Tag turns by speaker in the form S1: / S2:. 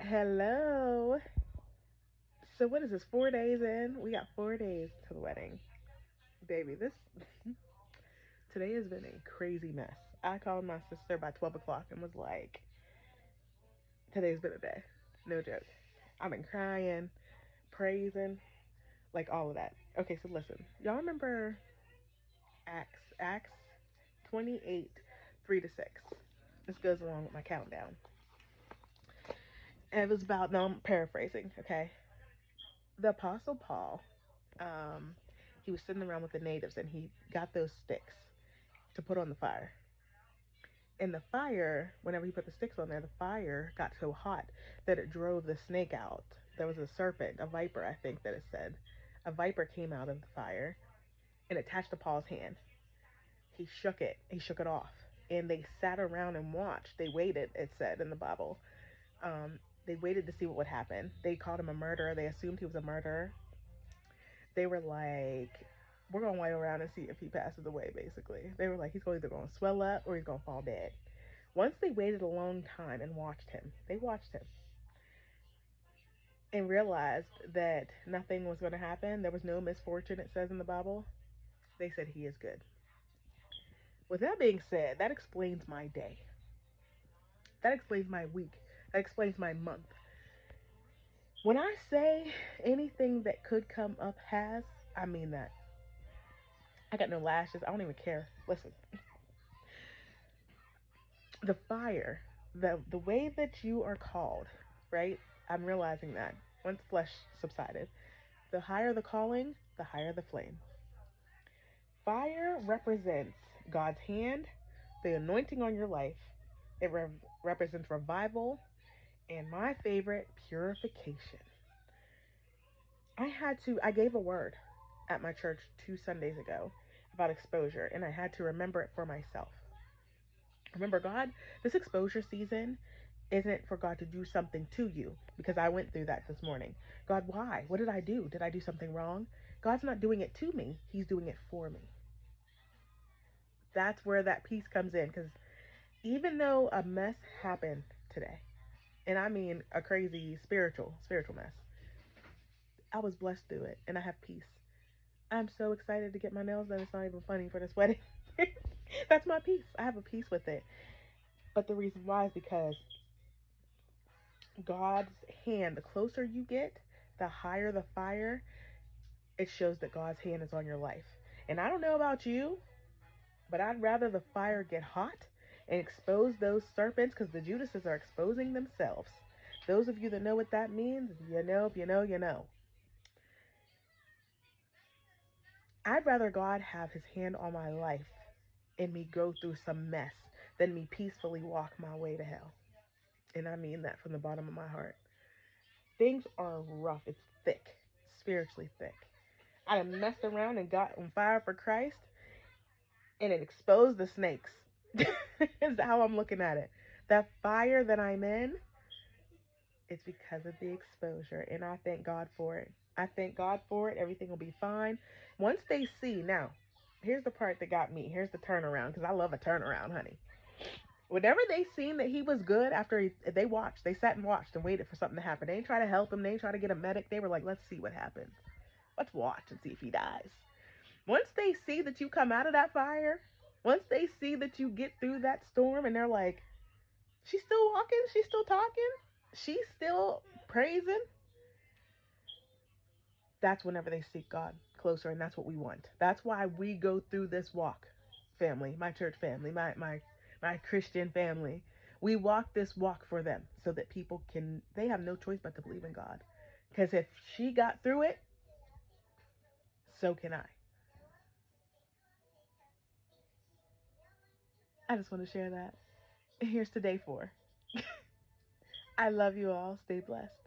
S1: Hello. So what is this? 4 days in? We got 4 days to the wedding. Baby, this today has been a crazy mess. I called my sister by 12 o'clock and was like, today's been a day. No joke. I've been crying, praising, like all of that. Okay, so listen. Y'all remember Acts 28, 3 to 6. This goes along with my countdown. And it was about, no, I'm paraphrasing, okay? The Apostle Paul, um, he was sitting around with the natives and he got those sticks to put on the fire. And the fire, whenever he put the sticks on there, the fire got so hot that it drove the snake out. There was a serpent, a viper, I think that it said. A viper came out of the fire and attached to Paul's hand. He shook it. He shook it off. And they sat around and watched. They waited, it said in the Bible. They waited to see what would happen. They called him a murderer. They assumed he was a murderer. They were like, we're going to wait around and see if he passes away, basically. They were like, he's either going to swell up or he's going to fall dead. Once they waited a long time and watched him, they watched him and realized that nothing was going to happen. There was no misfortune, it says in the Bible. They said, he is good. With that being said, that explains my day. That explains my week. That explains my month. When I say anything that could come up has, I mean that. I got no lashes. I don't even care. Listen, the fire, the way that you are called, right? I'm realizing that once flesh subsided, the higher the calling, the higher the flame. Fire represents God's hand, the anointing on your life. It represents revival, and my favorite, purification. I gave a word at my church 2 Sundays ago about exposure, and I had to remember it for myself. Remember, God, this exposure season isn't for God to do something to you, because I went through that this morning. God, why? What did I do? Did I do something wrong? God's not doing it to me. He's doing it for me. That's where that peace comes in, because even though a mess happened today, and I mean a crazy spiritual mess, I was blessed through it, and I have peace. I'm so excited to get my nails done. It's not even funny for this wedding. That's my peace. I have a peace with it. But the reason why is because God's hand, the closer you get, the higher the fire, it shows that God's hand is on your life. And I don't know about you, but I'd rather the fire get hot and expose those serpents, because the Judases are exposing themselves. Those of you that know what that means, you know, if you know, you know. I'd rather God have his hand on my life and me go through some mess than me peacefully walk my way to hell. And I mean that from the bottom of my heart. Things are rough. It's thick, spiritually thick. I have messed around and got on fire for Christ, and it exposed the snakes. Is how I'm looking at it. That fire that I'm in, it's because of the exposure, and I thank God for it. I thank God for it. Everything will be fine. Once they see, now, here's the part that got me. Here's the turnaround, because I love a turnaround, honey. Whenever they seen that he was good, after they watched, they sat and watched and waited for something to happen. They didn't try to help him. They didn't try to get a medic. They were like, let's see what happens. Let's watch and see if he dies. Once they see that you come out of that fire, once they see that you get through that storm, and they're like, she's still walking, she's still talking, she's still praising, that's whenever they seek God closer, and that's what we want. That's why we go through this walk, family, my church family, my Christian family. We walk this walk for them so that people can, they have no choice but to believe in God. Because if she got through it, so can I. I just want to share that. Here's to day 4. I love you all. Stay blessed.